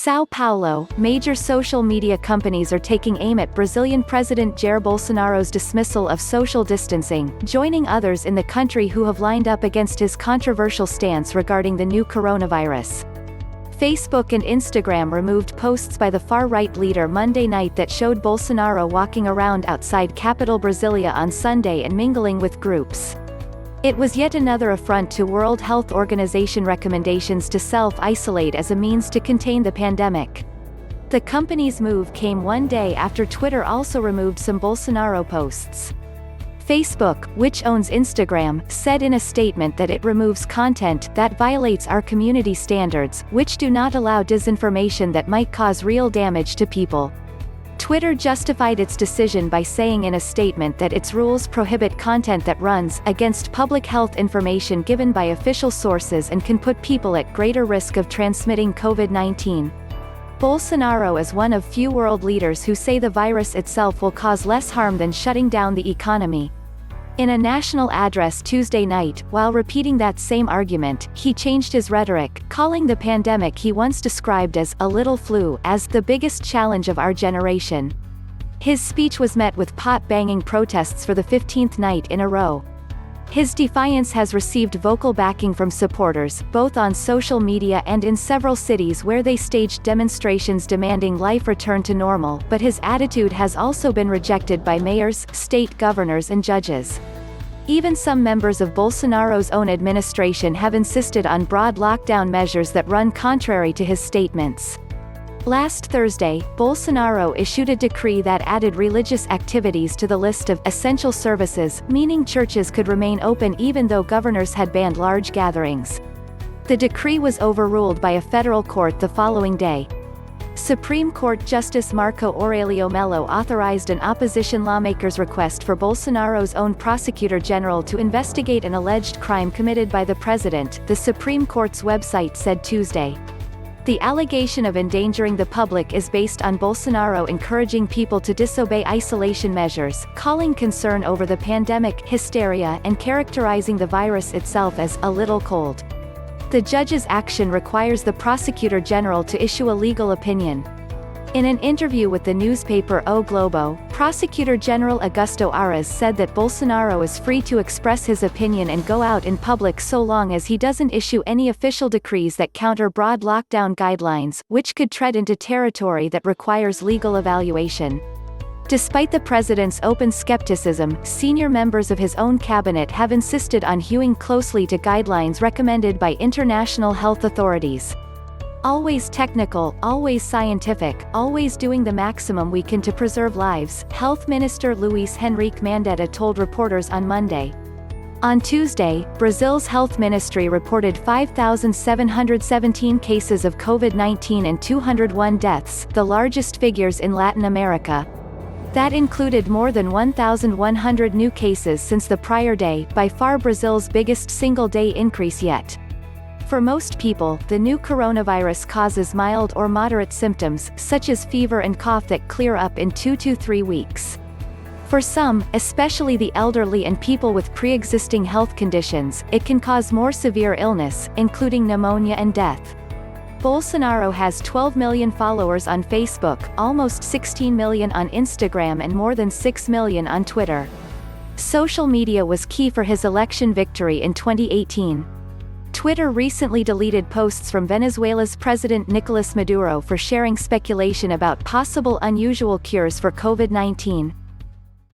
São Paulo, major social media companies are taking aim at Brazilian President Jair Bolsonaro's dismissal of social distancing, joining others in the country who have lined up against his controversial stance regarding the new coronavirus. Facebook and Instagram removed posts by the far-right leader Monday night that showed Bolsonaro walking around outside capital Brasilia on Sunday and mingling with groups. It was yet another affront to World Health Organization recommendations to self-isolate as a means to contain the pandemic. The company's move came one day after Twitter also removed some Bolsonaro posts. Facebook, which owns Instagram, said in a statement that it removes content that violates our community standards, which do not allow disinformation that might cause real damage to people. Twitter justified its decision by saying in a statement that its rules prohibit content that runs against public health information given by official sources and can put people at greater risk of transmitting COVID-19. Bolsonaro is one of few world leaders who say the virus itself will cause less harm than shutting down the economy. In a national address Tuesday night, while repeating that same argument, he changed his rhetoric, calling the pandemic he once described as a little flu as the biggest challenge of our generation. His speech was met with pot-banging protests for the 15th night in a row. His defiance has received vocal backing from supporters, both on social media and in several cities where they staged demonstrations demanding life return to normal, but his attitude has also been rejected by mayors, state governors and judges. Even some members of Bolsonaro's own administration have insisted on broad lockdown measures that run contrary to his statements. Last Thursday, Bolsonaro issued a decree that added religious activities to the list of essential services, meaning churches could remain open even though governors had banned large gatherings. The decree was overruled by a federal court the following day. Supreme Court Justice Marco Aurelio Mello authorized an opposition lawmaker's request for Bolsonaro's own prosecutor general to investigate an alleged crime committed by the president, the Supreme Court's website said Tuesday. The allegation of endangering the public is based on Bolsonaro encouraging people to disobey isolation measures, calling concern over the pandemic hysteria and characterizing the virus itself as a little cold. The judge's action requires the prosecutor general to issue a legal opinion. In an interview with the newspaper O Globo, Prosecutor General Augusto Aras said that Bolsonaro is free to express his opinion and go out in public so long as he doesn't issue any official decrees that counter broad lockdown guidelines, which could tread into territory that requires legal evaluation. Despite the president's open skepticism, senior members of his own cabinet have insisted on hewing closely to guidelines recommended by international health authorities. Always technical, always scientific, always doing the maximum we can to preserve lives, Health Minister Luiz Henrique Mandetta told reporters on Monday. On Tuesday, Brazil's health ministry reported 5,717 cases of COVID-19 and 201 deaths, the largest figures in Latin America. That included more than 1,100 new cases since the prior day, by far Brazil's biggest single-day increase yet. For most people, the new coronavirus causes mild or moderate symptoms, such as fever and cough that clear up in 2 to 3 weeks. For some, especially the elderly and people with pre-existing health conditions, it can cause more severe illness, including pneumonia and death. Bolsonaro has 12 million followers on Facebook, almost 16 million on Instagram and more than 6 million on Twitter. Social media was key for his election victory in 2018. Twitter recently deleted posts from Venezuela's President Nicolas Maduro for sharing speculation about possible unusual cures for COVID-19.